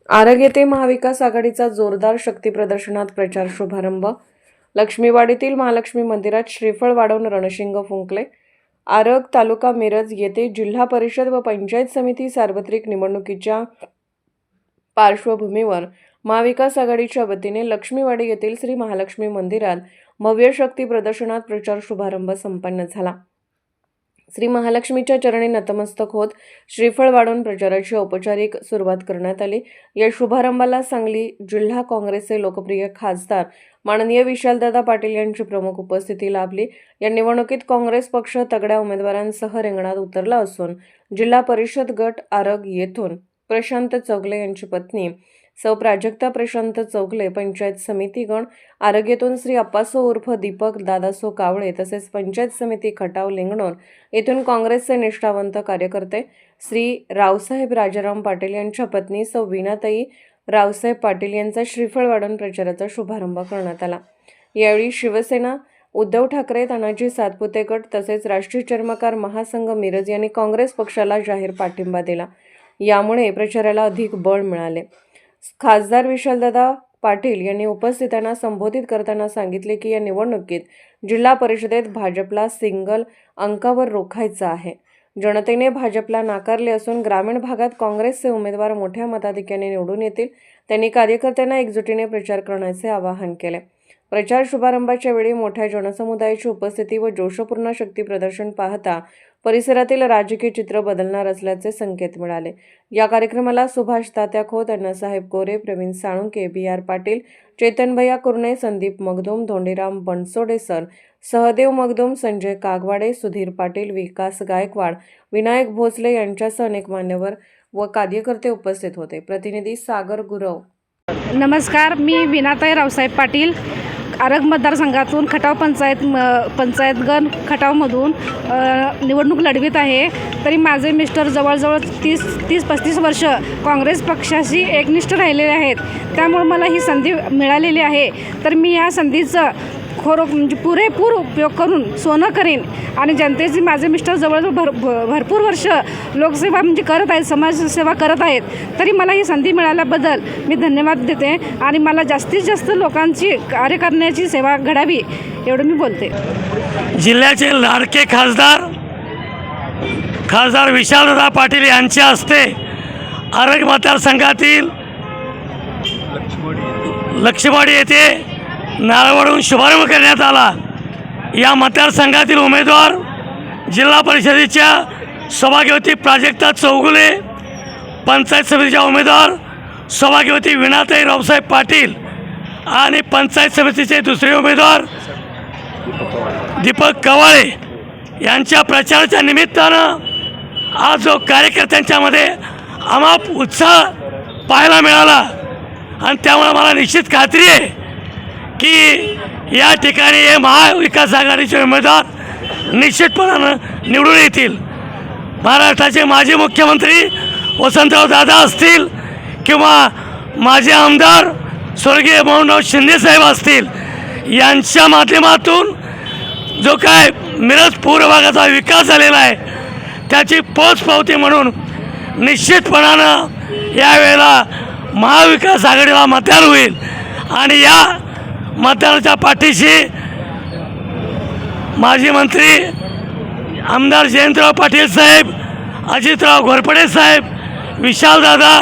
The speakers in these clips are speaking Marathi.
आरग येथे महाविकास आघाडीचा जोरदार शक्तीप्रदर्शनात प्रचार शुभारंभ. लक्ष्मीवाडीतील महालक्ष्मी मंदिरात श्रीफळ वाढवून रणशिंग फुंकले. आरग तालुका मिरज येथे जिल्हा परिषद व पंचायत समिती सार्वत्रिक निवडणुकीच्या पार्श्वभूमीवर महाविकास आघाडीच्या वतीने लक्ष्मीवाडी येथील श्री महालक्ष्मी मंदिरात भव्य शक्ती प्रदर्शनात प्रचार शुभारंभ संपन्न झाला. श्री महालक्ष्मीच्या चरणी नतमस्तक होत श्रीफळ वाढवून प्रचाराची औपचारिक सुरुवात करण्यात आली. या शुभारंभाला सांगली जिल्हा काँग्रेसचे लोकप्रिय खासदार माननीय विशालदादा पाटील यांची प्रमुख उपस्थिती लाभली. या निवडणुकीत काँग्रेस पक्ष तगड्या उमेदवारांसह रिंगणात उतरला असून जिल्हा परिषद गट आरग येथून प्रशांत चौगले यांची पत्नी सौ प्राजक्ता प्रशांत चौगले, पंचायत समिती गण आरग येथून श्री अप्पासो उर्फ दीपक दादासो कावळे तसेच पंचायत समिती खटाव लिंगणोर येथून काँग्रेसचे निष्ठावंत कार्यकर्ते श्री रावसाहेब राजाराम पाटील यांच्या पत्नी सौ वीणाताई रावसाहेब पाटील यांचा श्रीफळ वाढवून प्रचाराचा शुभारंभ करण्यात आला. यावेळी शिवसेना, उद्धव ठाकरे, तानाजी सातपुते गट तसेच राष्ट्रीय चर्मकार महासंघ मिरज यांनी काँग्रेस पक्षाला जाहीर पाठिंबा दिला. यामुळे प्रचाराला अधिक बळ मिळाले. खासदार विशालदादा पाटील यांनी उपस्थितांना संबोधित करताना सांगितले की या निवडणुकीत जिल्हा परिषदेत भाजपला सिंगल अंकावर रोखायचं आहे. जनतेने भाजपला नाकारले असून ग्रामीण भागात काँग्रेसचे उमेदवार मोठ्या मताधिक्याने निवडून येतील. त्यांनी कार्यकर्त्यांना एकजुटीने प्रचार करण्याचे आवाहन केले. प्रचार शुभारंभाच्या वेळी मोठ्या जनसमुदायाची उपस्थिती व जोशपूर्ण शक्ती प्रदर्शन पाहता परिसरातील राजकीय चित्र बदलणार असल्याचे संकेत मिळाले. या कार्यक्रमाला सुभाष तात्या खोत, अण्णासाहेब गोरे, प्रवीण साळुंके, बी.आर. पाटील, चेतनभैया कुर्णे, संदीप मगदूम, धोंडीराम बनसोडे सर, सहदेव मगदूम, संजय कागवाडे, सुधीर पाटील, विकास गायकवाड, विनायक भोसले यांच्यासह अनेक मान्यवर व कार्यकर्ते उपस्थित होते. प्रतिनिधी सागर गुरव. नमस्कार, मी विनाताई रावसाहेब पाटील आरग मतदारसंघातून खटाव पंचायतगण खटावमधून निवडणूक लढवित आहे. तरी माझे मिस्टर जवळजवळ 30-35 वर्ष काँग्रेस पक्षाशी एकनिष्ठ राहिलेले आहेत. त्यामुळे मला ही संधी मिळालेली आहे. तर मी या संधीचं म्हणजे पुरेपूर उपयोग करून सोनं करीन आणि जनतेची माझे मिस्टर जवळजवळ भरपूर वर्ष लोकसेवा करत आहेत, समाजसेवा करत आहेत. तरी मला ही संधी मिळाल्याबद्दल मी धन्यवाद देते आणि मला जास्तीत जास्त लोकांची कार्य करण्याची सेवा घडावी एवढं मी बोलते. जिल्ह्याचे लाडके खासदार विशालदादा पाटील यांच्या हस्ते आरग मतदारसंघातील लक्ष्मीवाडी येथे नारळवडून शुभारंभ करण्यात आला. या मतदारसंघातील उमेदवार जिल्हा परिषदेच्या सौभाग्यवती प्राजक्ता चौगुले, पंचायत समितीच्या उमेदवार सौभाग्यवती विनाताई रावसाहेब पाटील आणि पंचायत समितीचे दुसरे उमेदवार दीपक कवाळे यांच्या प्रचाराच्या निमित्तानं आज जो कार्यकर्त्यांच्यामध्ये अमाप उत्साह पाहायला मिळाला आणि त्यामुळे मला निश्चित खात्री आहे की या ठिकाणी हे महाविकास आघाडीचे उमेदवार निश्चितपणानं निवडून येतील. महाराष्ट्राचे माजी मुख्यमंत्री वसंतराव दादा असतील किंवा माजी आमदार स्वर्गीय मोहनराव शिंदेसाहेब असतील, यांच्या माध्यमातून जो काय मिरज पूर्व भागाचा विकास झालेला आहे त्याची पोचपावती म्हणून निश्चितपणानं यावेळेला महाविकास आघाडीला मतदान होईल आणि या मतदानाच्या पाठीशी माजी मंत्री आमदार जयंतराव पाटील साहेब, अजितराव घोरपडे साहेब, विशालदादा,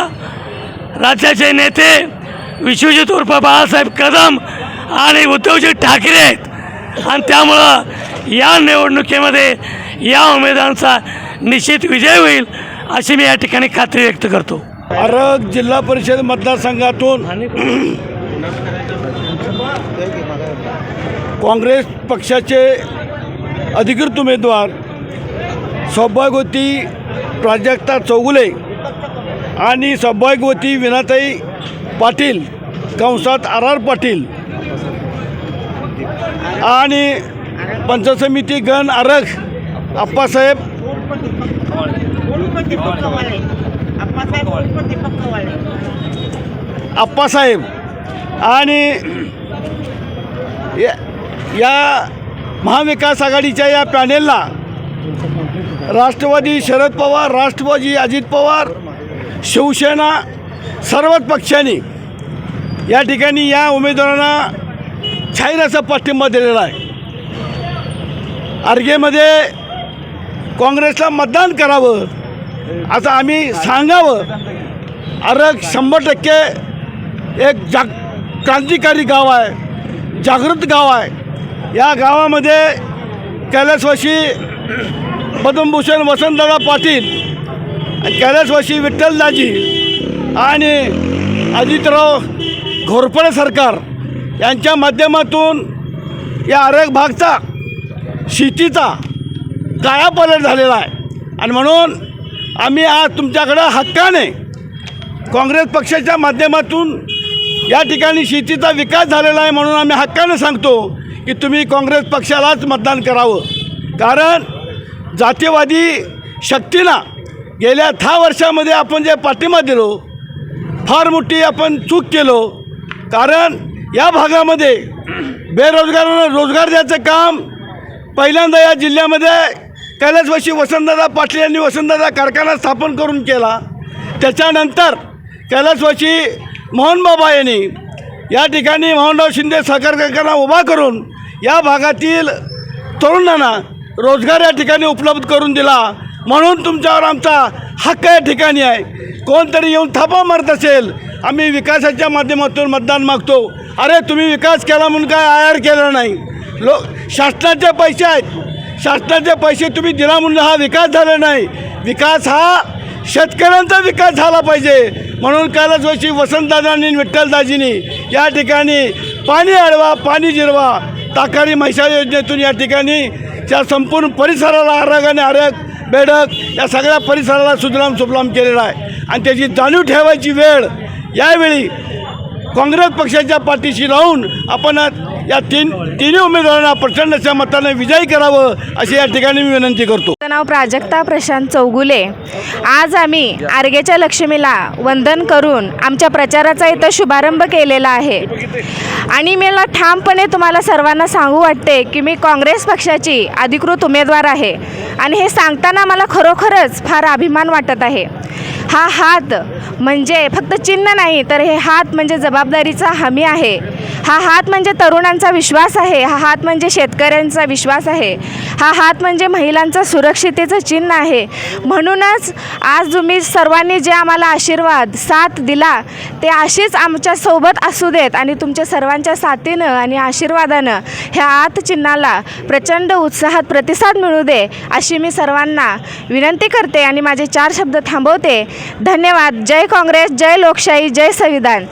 राज्याचे नेते विश्वजित उर्फ बाळासाहेब कदम आणि उद्धवजी ठाकरे आहेत आणि त्यामुळं या निवडणुकीमध्ये या उमेदवारांचा निश्चित विजय होईल अशी मी या ठिकाणी खात्री व्यक्त करतो. आरग जिल्हा परिषद मतदारसंघातून काँग्रेस पक्षाचे अधिकृत उमेदवार सौभाग्यवती प्राजक्ता चौगुले आणि सौभाग्यवती विनाताई पाटील कंसात आर पाटील आणि पंचायत समिती गण आरग अप्पासाहेब आणि या महाविकास आघाडीच्या या पॅनेलला राष्ट्रवादी शरद पवार, राष्ट्रवादी अजित पवार, शिवसेना सर्वच पक्षांनी या ठिकाणी या उमेदवारांना जाहीर असा पाठिंबा दिलेला आहे. आर्गेमध्ये काँग्रेसला मतदान करावं असं आम्ही सांगावं. आरग 100% एक क्रांतिकारी गाव आहे, जागृत गाव आहे. या गावामध्ये कैलासवासी पद्मभूषण वसंतदादा पाटील, कैलासवासी विठ्ठलदाजी आणि अजितराव घोरपडे सरकार यांच्या माध्यमातून या आरग भागचा शेतीचा कायापालट झालेला आहे. आणि म्हणून आम्ही आज तुमच्याकडं हक्काने काँग्रेस पक्षाच्या माध्यमातून या ठिकाणी शेतीचा विकास झालेला आहे. म्हणून आम्ही हक्काने सांगतो की तुम्ही काँग्रेस पक्षालाच मतदान करावं. कारण जातीवादी शक्तींना गेल्या 10 वर्षामध्ये आपण जे पाठिंबा दिलो, फार मोठी आपण चूक केलो. कारण या भागामध्ये बेरोजगारांना रोजगार द्यायचं काम पहिल्यांदा या जिल्ह्यामध्ये कैलासवासी वसंतदादा पाटील यांनी वसंतदादा कारखाना स्थापन करून केला. त्याच्यानंतर कैलासवासी मोहनबाबा यांनी या ठिकाणी मोहनराव शिंदे सहकार कारखाना उभा करून या भागातील तरुणांना रोजगार या ठिकाणी उपलब्ध करून दिला. म्हणून तुमच्यावर आमचा हक्क या ठिकाणी आहे. कोणतरी येऊन थापा मारत असेल, आम्ही विकासाच्या माध्यमातून मतदान मागतो. अरे तुम्ही विकास केला म्हणून काय आयार केला नाही. शासनाचे पैसे आहेत, शासनाचे पैसे तुम्ही दिला म्हणून हा विकास झाला नाही. विकास हा शेतकऱ्यांचा विकास झाला पाहिजे. म्हणून कैलासवासी वसंतदादांनी विठ्ठलदाजींनी या ठिकाणी पाणी अडवा पाणी जिरवा ताकारी म्हैसाळ योजनेतून या ठिकाणी त्या संपूर्ण परिसराला आरग आणि आरग बेडक या सगळ्या परिसराला सुजलाम सुफलाम केलेला आहे. आणि त्याची जाणीव ठेवायची वेळ यावेळी काँग्रेस पक्षाच्या पाठीशी राहून आपण या तिन्ही उमेदवारांना प्रचंड अशा मताने विजयी करावं अशी या ठिकाणी मी विनंती करतो. माझं नाव प्राजक्ता प्रशांत चौगुले. आज आम्ही आर्गेच्या लक्ष्मीला वंदन करून आमच्या प्रचाराचा इथं शुभारंभ केलेला आहे. आणि मला ठामपणे तुम्हाला सर्वांना सांगू वाटते की मी काँग्रेस पक्षाची अधिकृत उमेदवार आहे. आणि हे सांगताना मला खरोखरच फार अभिमान वाटत आहे. हा हात म्हणजे फक्त चिन्ह नाही, तर हे हात म्हणजे जबाबदारीचा हमी आहे. हा हात म्हणजे तरुणांचा विश्वास आहे. हा हात म्हणजे शेतकऱ्यांचा विश्वास आहे. हा हात म्हणजे महिलांचा सुरक्षितेचं चिन्ह आहे. म्हणूनच आज तुम्ही सर्वांनी जे आम्हाला आशीर्वाद साथ दिला ते अशीच आमच्यासोबत असू देत. आणि तुमच्या सर्वांच्या साथीनं आणि आशीर्वादानं ह्या हात चिन्हाला प्रचंड उत्साहात प्रतिसाद मिळू दे अशी मी सर्वांना विनंती करते आणि माझे 4 शब्द थांबवते. धन्यवाद. जय काँग्रेस, जय लोकशाही, जय संविधान.